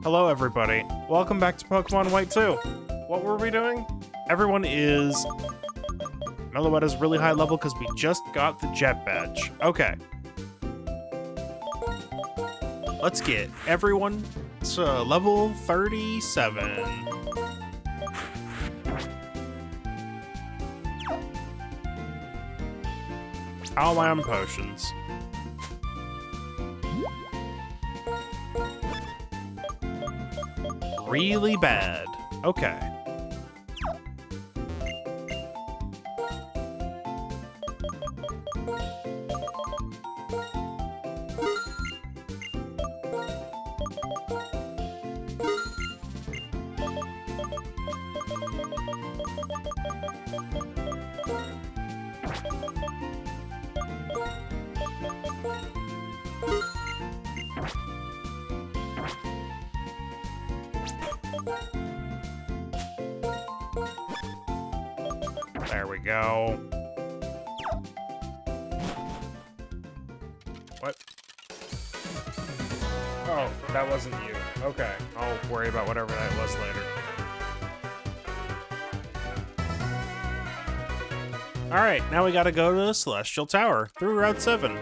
Hello everybody, welcome back to Pokemon White 2. What were we doing? Everyone is... Meloetta's really high level because we just got the Jet Badge. Okay. Let's get everyone to level 37. All my own potions. Really bad. Okay. There we go. What? Oh, that wasn't you. Okay, I'll worry about whatever that was later. Alright, now we gotta go to the Celestial Tower through Route 7.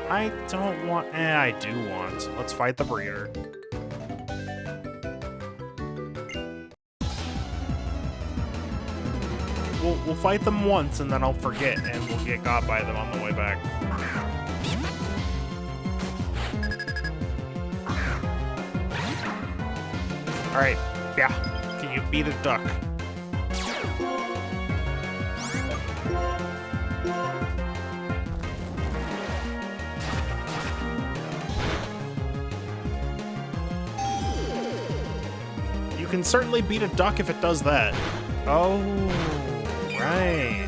I don't want... I do want. Let's fight the breeder. We'll fight them once, and then I'll forget, and we'll get got by them on the way back. Alright, yeah. Can you beat a duck? You can certainly beat a duck if it does that. Oh... Right.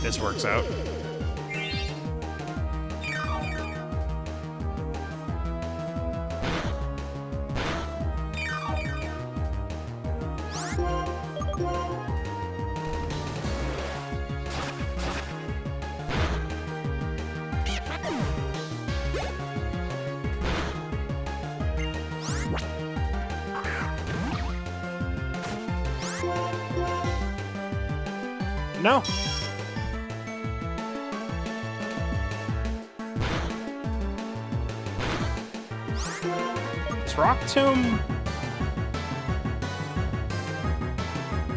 This works out. No. Is Rock Tomb?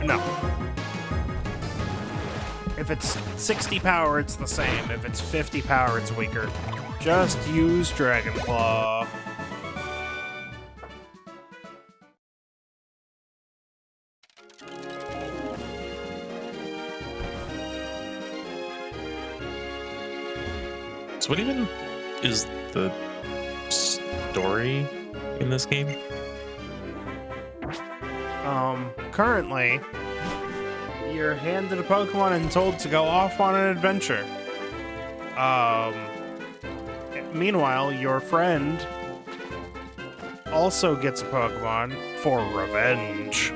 No. If it's 60 power, it's the same. If it's 50 power, it's weaker. Just use Dragon Claw. So what even is the story in this game? Currently, you're handed a Pokemon and told to go off on an adventure. Meanwhile, your friend also gets a Pokemon for revenge.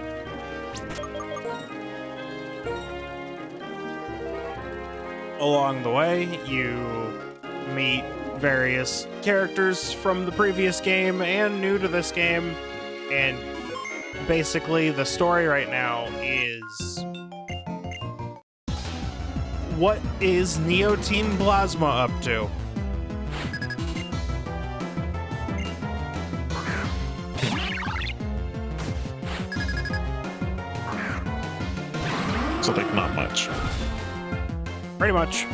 Along the way, you meet various characters from the previous game and new to this game, and basically the story right now is what is Neoteam Plasma up to? So like not much. Pretty much.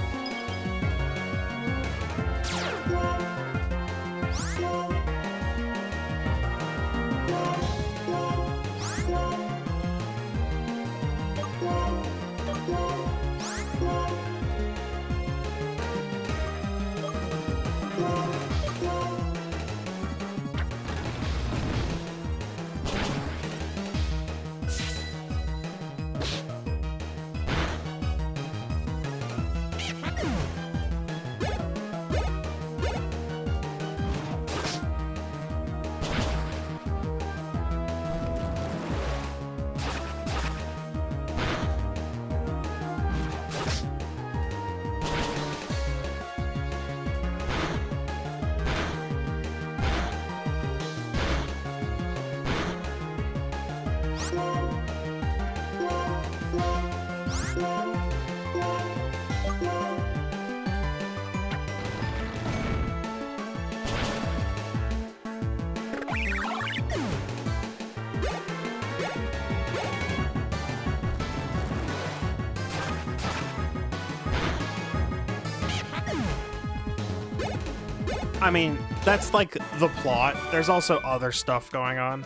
I mean, that's like the plot. There's also other stuff going on.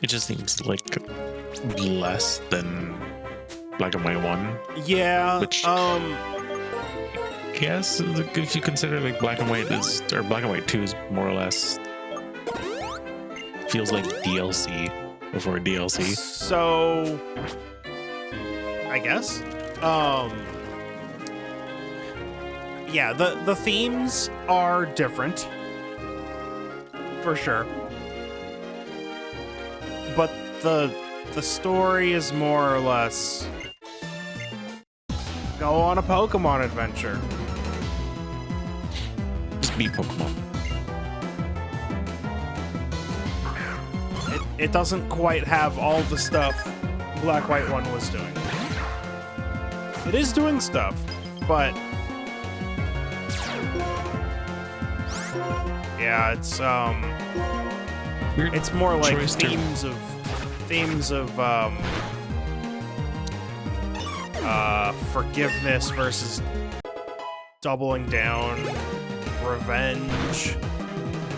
It just seems like less than Black and White 1. Yeah, Which, guess if you consider like Black and White is, or Black and White 2 is more or less feels like DLC before DLC. So I guess. Yeah, the themes are different. For sure. But the story is more or less go on a Pokemon adventure. Just beat Pokemon. It doesn't quite have all the stuff Black White 1 was doing. It is doing stuff, but yeah, Weird it's more like choice to- themes of forgiveness versus doubling down, revenge,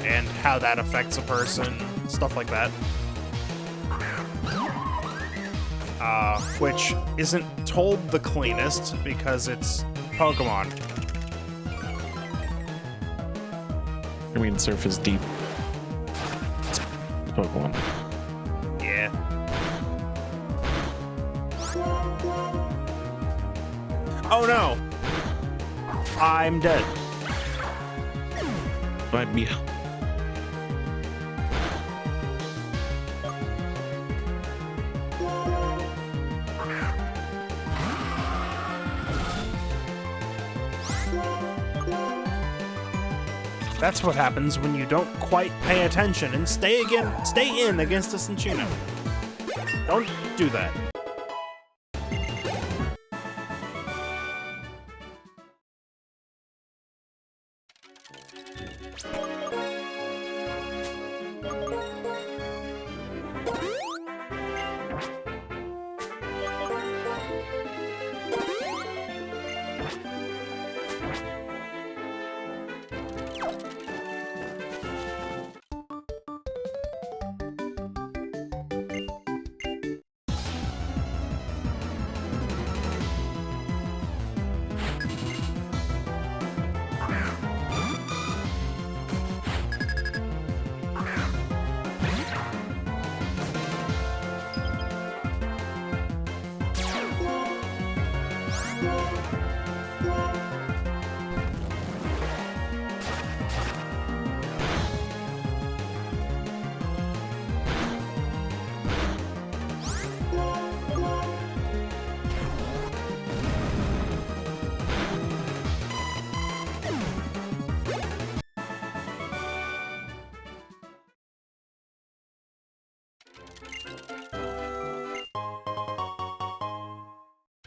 and how that affects a person, stuff like that. Which isn't told the cleanest because it's Pokemon. I mean, surface deep. It's Pokemon. Yeah. Oh no! I'm dead. Might be. That's what happens when you don't quite pay attention and stay in against a Cinccino. Don't do that.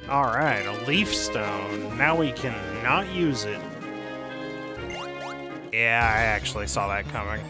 Alright, a leaf stone. Now we can not use it. Yeah, I actually saw that coming.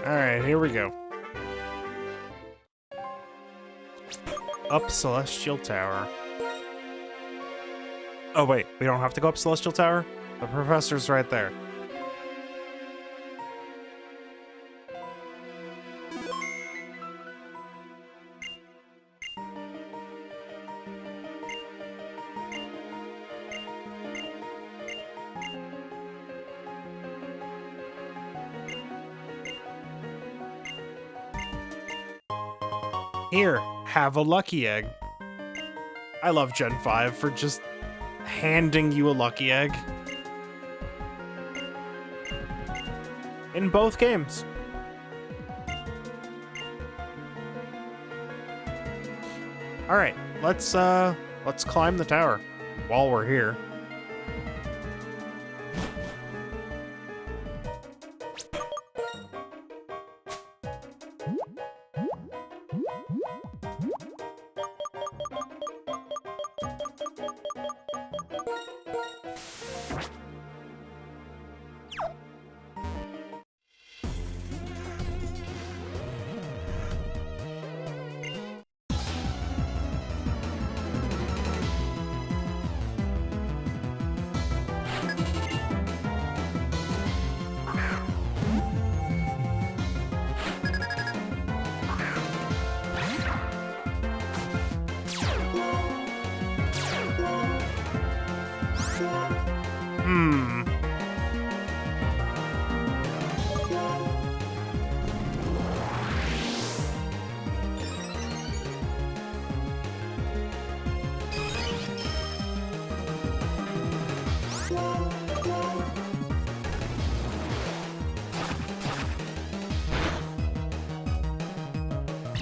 Alright, here we go. Up Celestial Tower. Oh wait, we don't have to go up Celestial Tower? The professor's right there. Here, have a lucky egg. I love Gen 5 for just handing you a lucky egg. In both games. Alright, let's climb the tower while we're here.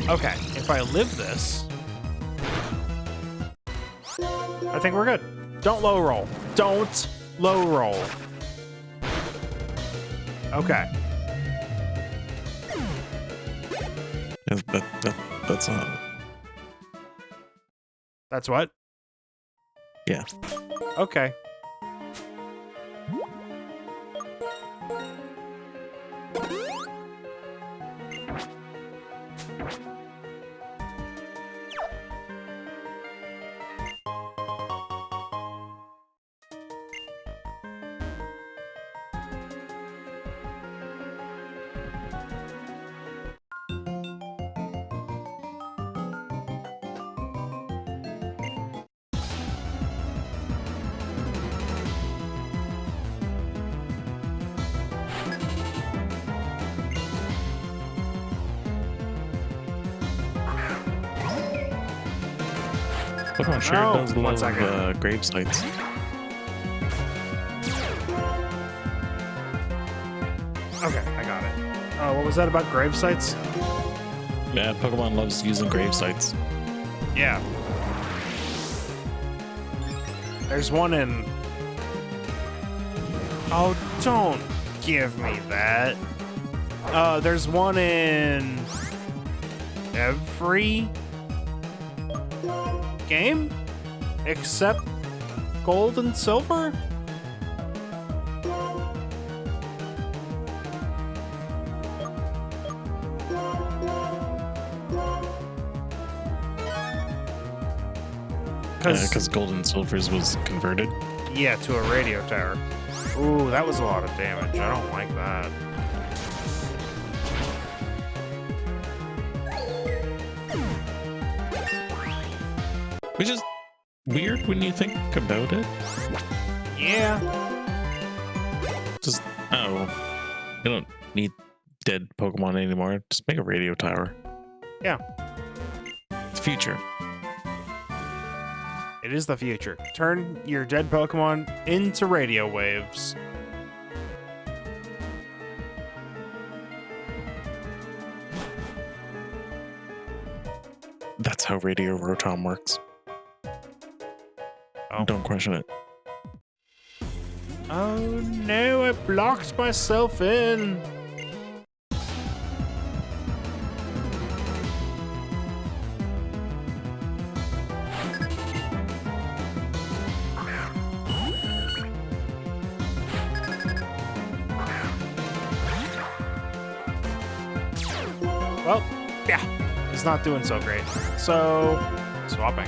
Okay, if I live this, I think we're good. Don't low roll. Don't low roll. Okay. That's not. That's what? Yeah. Okay. Pokemon sure Oh, does one love second. grave sites. Okay, I got it. Oh, what was that about grave sites? Yeah, Pokemon loves using grave sites. Yeah. There's one in... Oh, don't give me that. There's one in... every... game? Except Gold and Silver? Because Gold and Silvers was converted. Yeah, to a radio tower. Ooh, that was a lot of damage. I don't like that. Which is weird when you think about it. Yeah. Just, oh, you don't need dead Pokemon anymore. Just make a radio tower. Yeah. It's future. It is the future. Turn your dead Pokemon into radio waves. That's how Radio Rotom works. Oh. Don't question it. Oh no, I blocked myself in. Well, yeah, it's not doing so great. So, swapping.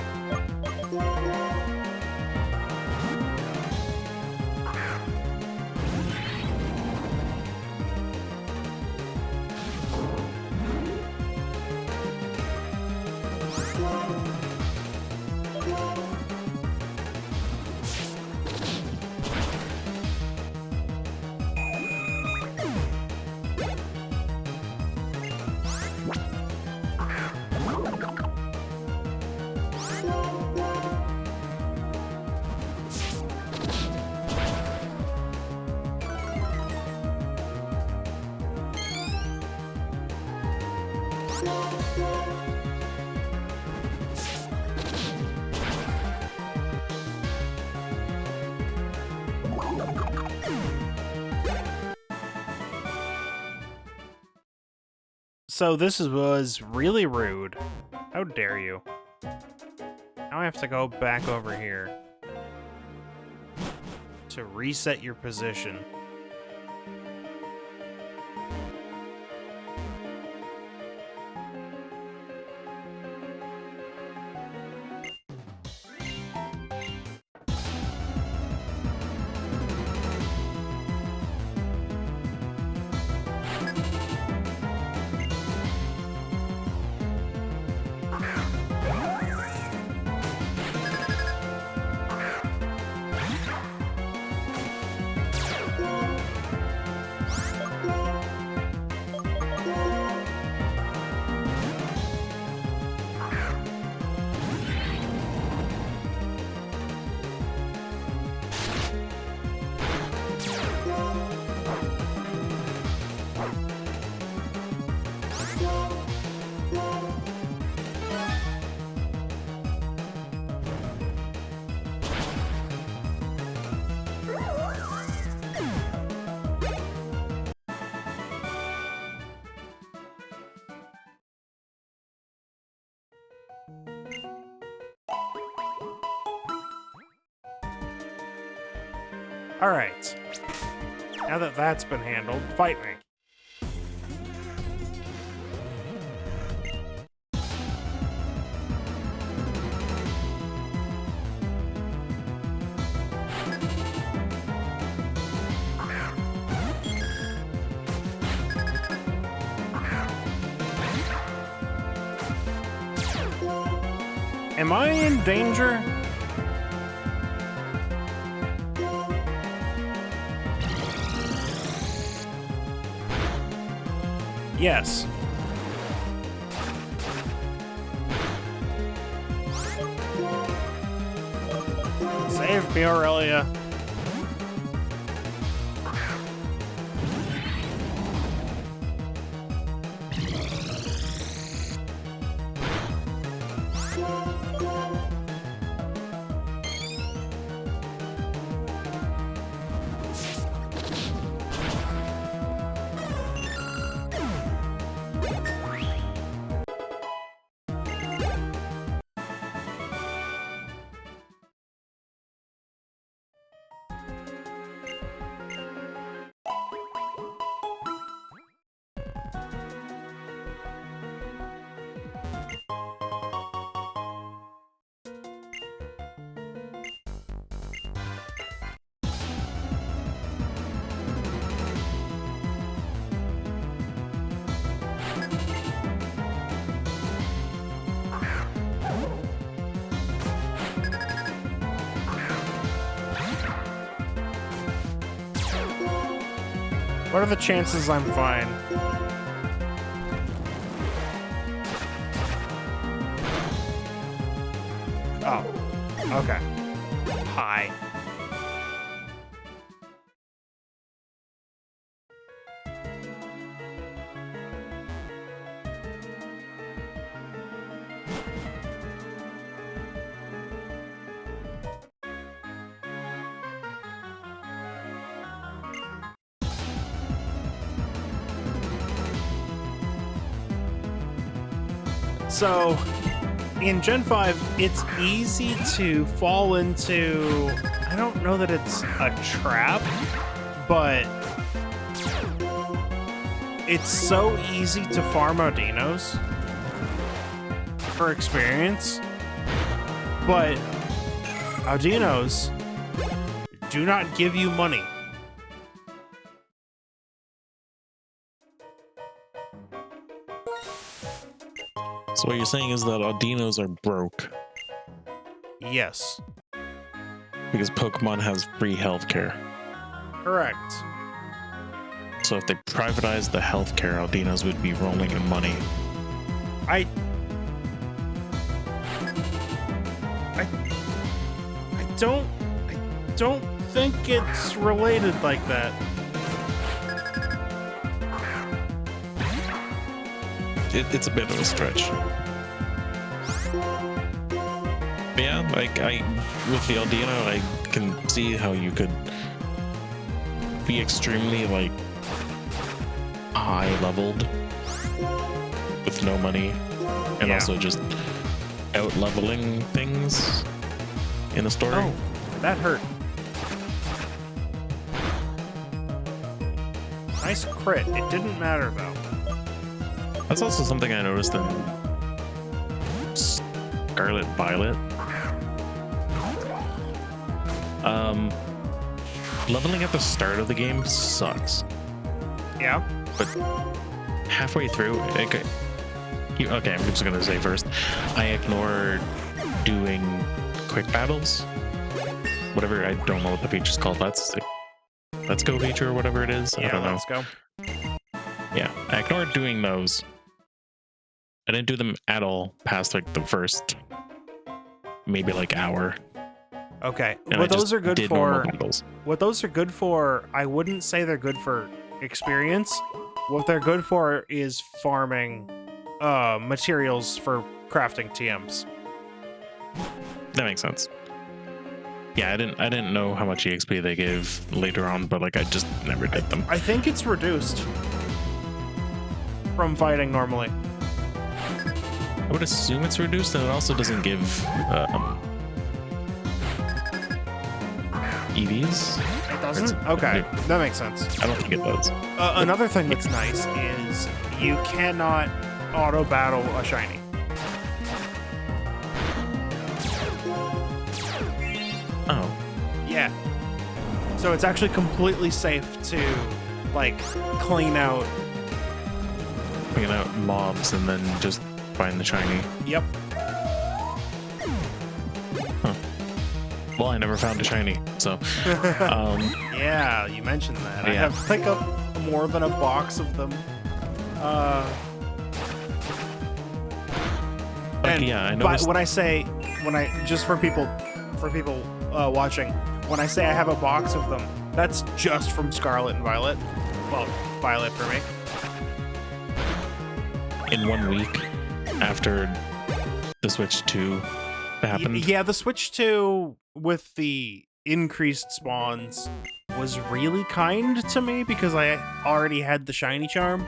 So this was really rude. How dare you? Now I have to go back over here to reset your position. All right. Now that that's been handled, fight me. Am I in danger? Yes. Save me, Aurelia. What are the chances I'm fine? Oh, okay. Hi. So, in Gen 5, it's easy to fall into, I don't know that it's a trap, but it's so easy to farm Audinos for experience, but Audinos do not give you money. So what you're saying is that Audinos are broke Yes, because Pokemon has free healthcare. correct. So if they privatized the healthcare, Audinos would be rolling in money. I don't think it's related like that. It's a bit of a stretch. But yeah, like with the Audino, I can see how you could be extremely like high leveled with no money, and Yeah. also just out leveling things in the story. Oh, that hurt. Nice crit. It didn't matter though. That's also something I noticed in Scarlet Violet. Leveling at the start of the game sucks, Yeah. but halfway through, okay, I'm just gonna say first, I ignore doing quick battles. Whatever, I don't know what the feature's called. Let's go feature or whatever it is. I Yeah, don't know. let's go. Yeah, I ignored doing those. I didn't do them at all past like the first maybe like hour. Okay. And What I those just are good did normal for, battles. what those are good for, I wouldn't say they're good for experience. What they're good for is farming materials for crafting TMs. That makes sense. Yeah, I didn't know how much EXP they gave later on, but like I just never did them. I think it's reduced from fighting normally. I would assume it's reduced, and it also doesn't give EVs. It doesn't? Okay, that makes sense. I don't think it does. Another thing that's nice is you cannot auto battle a shiny. Oh, Yeah. So it's actually completely safe to like clean out. picking out mobs and then just find the shiny. Yep. Well, I never found a shiny, so Yeah, you mentioned that. I Yeah. have like more than a box of them. And yeah, I but noticed. when I just for people watching, when I say I have a box of them, that's just from Scarlet and Violet. Well, Violet for me. In 1 week after the Switch 2 happened. Yeah, the Switch 2 with the increased spawns was really kind to me because I already had the shiny charm.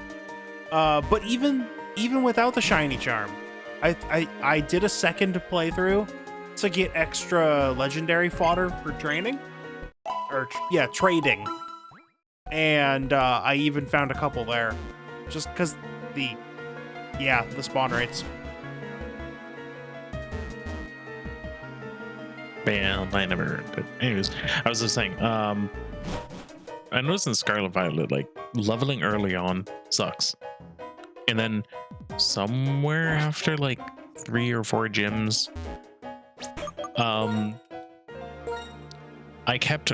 But even without the shiny charm, I did a second playthrough to get extra legendary fodder for training. Trading. And I even found a couple there. Just because the spawn rates. Man, I never. But anyways, I was just saying. I noticed in Scarlet Violet, like leveling early on sucks, and then somewhere after like 3 or 4 gyms, I kept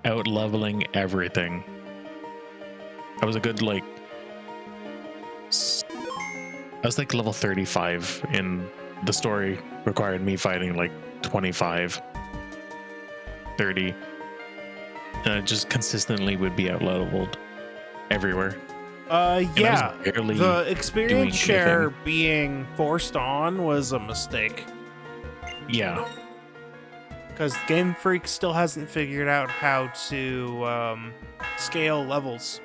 out leveling everything. I was a good like. I was like level 35 in the story required me fighting like 25, 30, and I just consistently would be out leveled everywhere. Yeah, barely the experience doing share anything. being forced on was a mistake Yeah, because Game Freak still hasn't figured out how to scale levels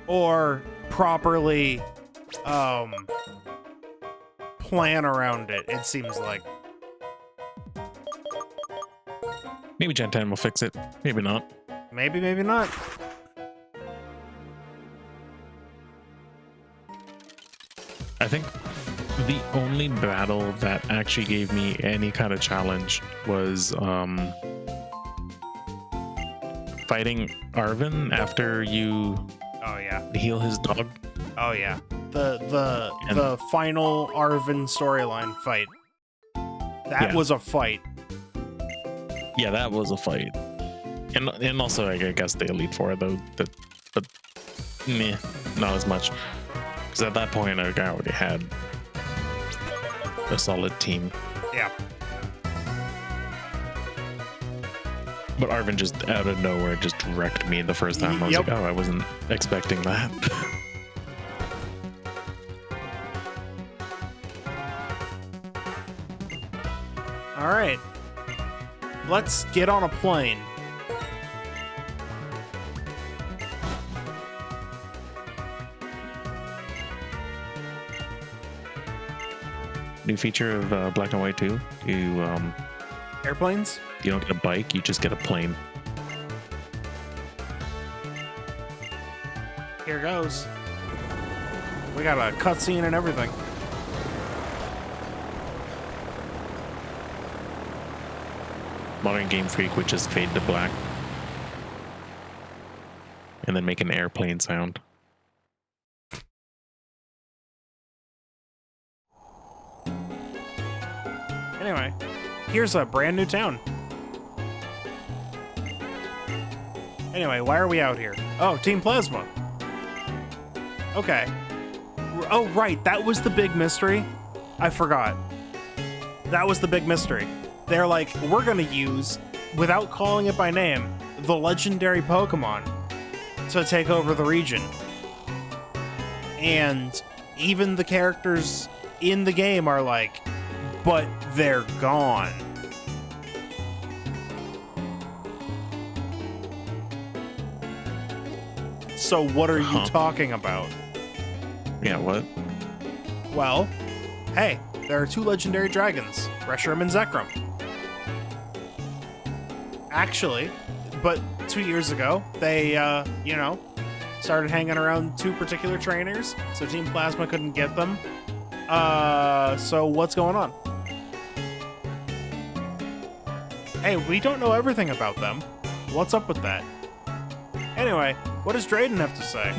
or properly plan around it. It seems like. maybe Gen 10 will fix it. Maybe not. Maybe not. I think the only battle that actually gave me any kind of challenge was fighting Arvin after you Oh yeah. heal his dog. Oh yeah. The final Arvin storyline fight. That Yeah. was a fight. Yeah, that was a fight. And also I guess the Elite Four though, but meh, not as much. Because at that point I already had a solid team. Yeah. But Arvin just out of nowhere just wrecked me the first time. I was Yep. like, oh, I wasn't expecting that. All right. Let's get on a plane. New feature of Black and White 2. Airplanes? You don't get a bike, you just get a plane. Here goes. We got a cutscene and everything. Modern Game Freak would just fade to black. And then make an airplane sound. Anyway, here's a brand new town. Anyway, why are we out here? Oh, Team Plasma. Okay. Oh, right. That was the big mystery. I forgot. That was the big mystery. They're like, we're going to use, without calling it by name, the legendary Pokemon to take over the region. And even the characters in the game are like, but they're gone. So what are you talking about? Yeah, what? Well, hey, there are two legendary dragons, Reshiram and Zekrom. Actually, but 2 years ago, they, started hanging around two particular trainers, so Team Plasma couldn't get them. So what's going on? Hey, we don't know everything about them. What's up with that? Anyway, what does Drayden have to say?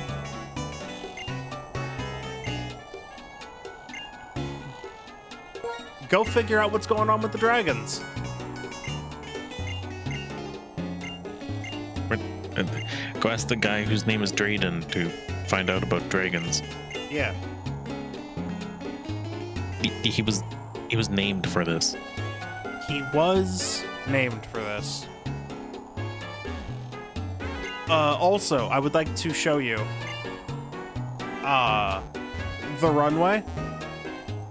Go figure out what's going on with the dragons. Go ask the guy whose name is Drayden to find out about dragons. Yeah. He was named for this. He was named for this. Also, I would like to show you the runway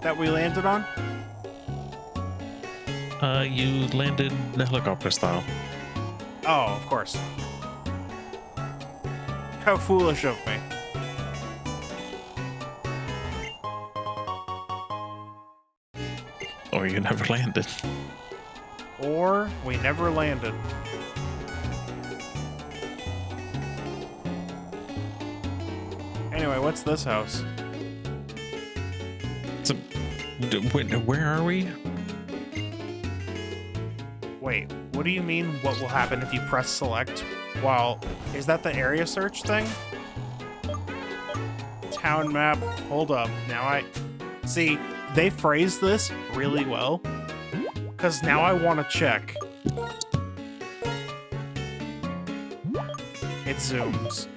that we landed on. You landed the helicopter style. Oh, of course. How foolish of me. Or you never landed. Or we never landed. Anyway, what's this house? So, where are we? Wait, what do you mean what will happen if you press select while... Is that the area search thing? Town map. Hold up. Now I... See, they phrased this really well. Because now I want to check. It zooms.